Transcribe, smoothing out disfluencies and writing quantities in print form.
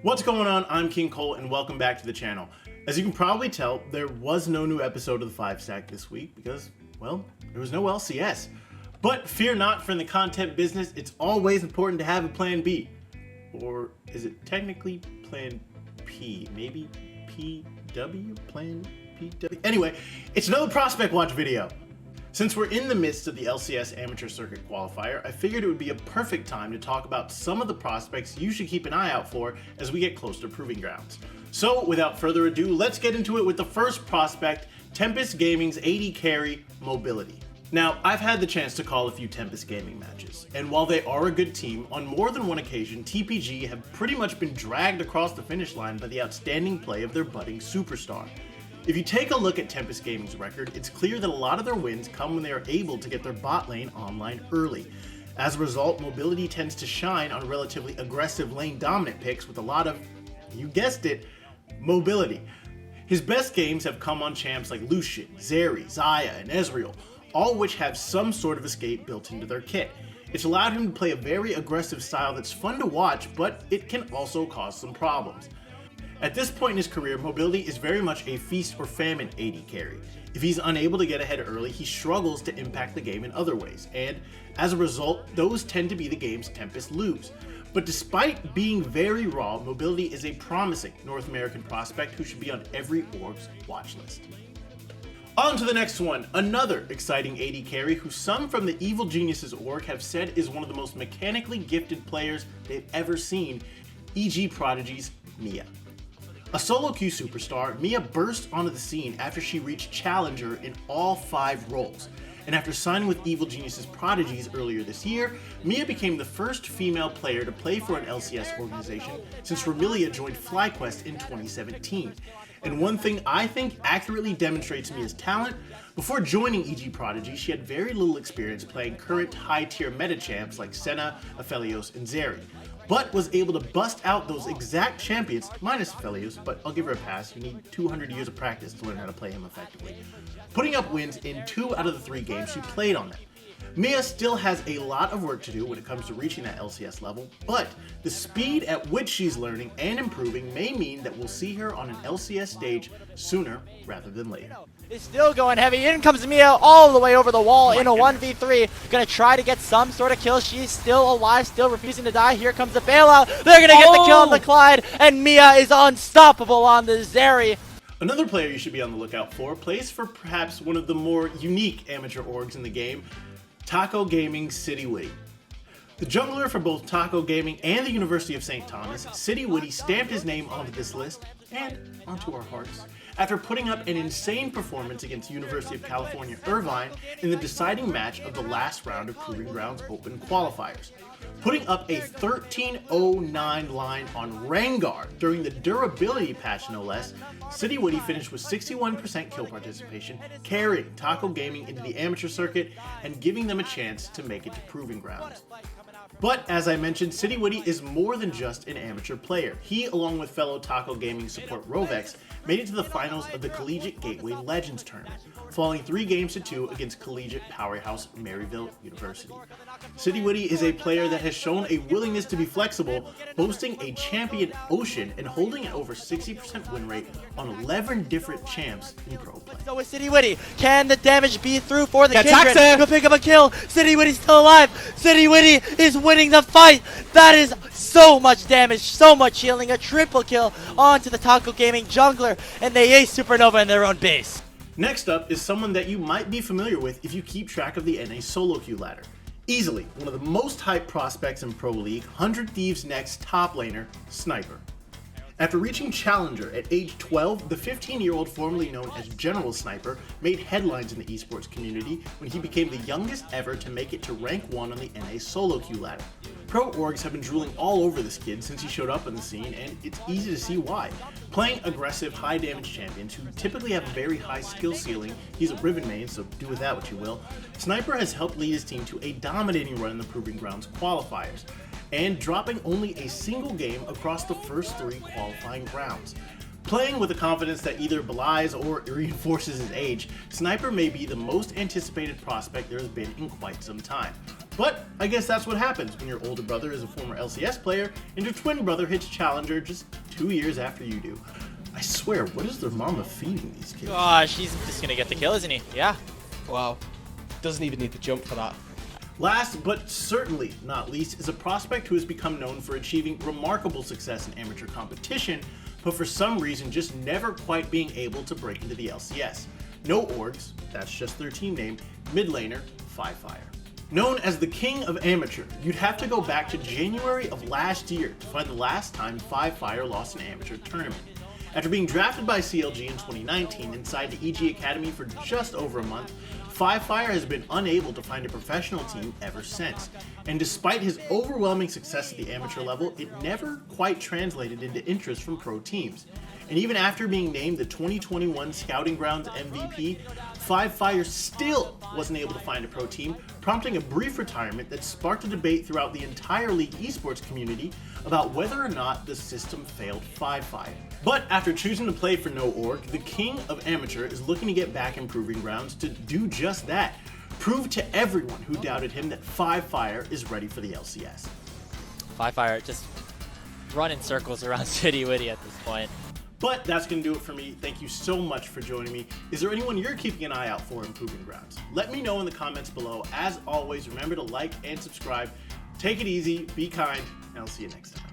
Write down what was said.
What's going on? I'm King Cole and welcome back to the channel. As you can probably tell, there was no new episode of the 5 Stack this week because, well, there was no LCS. But fear not, for in the content business, it's always important to have a plan B. Or is it technically plan P? Maybe PW? Plan PW? Anyway, it's another Prospect Watch video. Since we're in the midst of the LCS Amateur Circuit Qualifier, I figured it would be a perfect time to talk about some of the prospects you should keep an eye out for as we get close to Proving Grounds. So without further ado, let's get into it with the first prospect, Tempest Gaming's AD carry, Mobility. Now, I've had the chance to call a few Tempest Gaming matches, and while they are a good team, on more than one occasion, TPG have pretty much been dragged across the finish line by the outstanding play of their budding superstar. If you take a look at Tempest Gaming's record, it's clear that a lot of their wins come when they are able to get their bot lane online early. As a result, Mobility tends to shine on relatively aggressive lane dominant picks with a lot of, you guessed it, mobility. His best games have come on champs like Lucian, Zeri, Xayah, and Ezreal, all which have some sort of escape built into their kit. It's allowed him to play a very aggressive style that's fun to watch, but it can also cause some problems. At this point in his career, Mobility is very much a feast or famine AD carry. If he's unable to get ahead early, he struggles to impact the game in other ways, and as a result, those tend to be the games Tempest lose. But despite being very raw, Mobility is a promising North American prospect who should be on every org's watch list. On to the next one, another exciting AD carry who some from the Evil Geniuses org have said is one of the most mechanically gifted players they've ever seen, EG Prodigy's Mia. A solo queue superstar, Mia burst onto the scene after she reached Challenger in all 5 roles. And after signing with Evil Geniuses Prodigies earlier this year, Mia became the first female player to play for an LCS organization since Remilia joined FlyQuest in 2017. And one thing I think accurately demonstrates Mia's talent, before joining EG Prodigy, she had very little experience playing current high-tier meta champs like Senna, Aphelios, and Zeri, but was able to bust out those exact champions, minus Aphelios, but I'll give her a pass, you need 200 years of practice to learn how to play him effectively, putting up wins in 2 out of the 3 games she played on them. Mia still has a lot of work to do when it comes to reaching that LCS level, but the speed at which she's learning and improving may mean that we'll see her on an LCS stage sooner rather than later. Is still going heavy. In comes Mia all the way over the wall in a 1v3. Gonna try to get some sort of kill. She's still alive, still refusing to die. Here comes the bailout. They're gonna get the kill on the Clyde, and Mia is unstoppable on the Zeri. Another player you should be on the lookout for plays for perhaps one of the more unique amateur orgs in the game, Taco Gaming's City Witty. The jungler for both Taco Gaming and the University of St. Thomas, City Witty stamped his name onto this list and onto our hearts after putting up an insane performance against University of California Irvine in the deciding match of the last round of Proving Grounds Open qualifiers. Putting up a 13:09 line on Rengar during the durability patch no less, City Witty finished with 61% kill participation, carrying Taco Gaming into the amateur circuit and giving them a chance to make it to Proving Grounds. But as I mentioned, City Witty is more than just an amateur player. He, along with fellow Taco Gaming support Rovex, made it to the finals of the Collegiate Gateway Legends Tournament, falling 3 games to 2 against collegiate powerhouse Maryville University. City Witty is a player that has shown a willingness to be flexible, boasting a champion Ocean and holding an over 60% win rate on 11 different champs in pro play. So with City Witty, can the damage be through for the Kindred? He'll pick up a kill. City Witty's still alive. City Witty is winning the fight. That is so much damage, so much healing. A triple kill onto the Taco Gaming jungler, and they ace Supernova in their own base. Next up is someone that you might be familiar with if you keep track of the NA solo queue ladder. Easily one of the most hyped prospects in Pro League, 100 Thieves' next top laner, Sniper. After reaching Challenger at age 12, the 15-year-old formerly known as General Sniper made headlines in the esports community when he became the youngest ever to make it to rank 1 on the NA solo queue ladder. Pro orgs have been drooling all over this kid since he showed up on the scene, and it's easy to see why. Playing aggressive, high-damage champions who typically have a very high skill ceiling, he's a Riven main, so do with that what you will, Sniper has helped lead his team to a dominating run in the Proving Grounds qualifiers, and dropping only a single game across the first 3 qualifying rounds. Playing with a confidence that either belies or reinforces his age, Sniper may be the most anticipated prospect there has been in quite some time. But I guess that's what happens when your older brother is a former LCS player and your twin brother hits Challenger just 2 years after you do. I swear, what is their mama feeding these kids? Gosh, he's just gonna get the kill, isn't he? Yeah. Wow. Doesn't even need to jump for that. Last but certainly not least is a prospect who has become known for achieving remarkable success in amateur competition, but for some reason just never quite being able to break into the LCS. No Orgs, that's just their team name, mid laner, FiveFire. Known as the King of Amateur, you'd have to go back to January of last year to find the last time FiveFire lost an amateur tournament. After being drafted by CLG in 2019 and signed to EG Academy for just over a month, FiveFire has been unable to find a professional team ever since. And despite his overwhelming success at the amateur level, it never quite translated into interest from pro teams. And even after being named the 2021 Scouting Grounds MVP, FiveFire still wasn't able to find a pro team, prompting a brief retirement that sparked a debate throughout the entire League esports community about whether or not the system failed FiveFire. But after choosing to play for no org, the King of Amateur is looking to get back in Proving Grounds to do just that. Prove to everyone who doubted him that FiveFire is ready for the LCS. FiveFire just run in circles around City Witty at this point. But that's going to do it for me. Thank you so much for joining me. Is there anyone you're keeping an eye out for in Proving Grounds? Let me know in the comments below. As always, remember to like and subscribe. Take it easy, be kind, and I'll see you next time.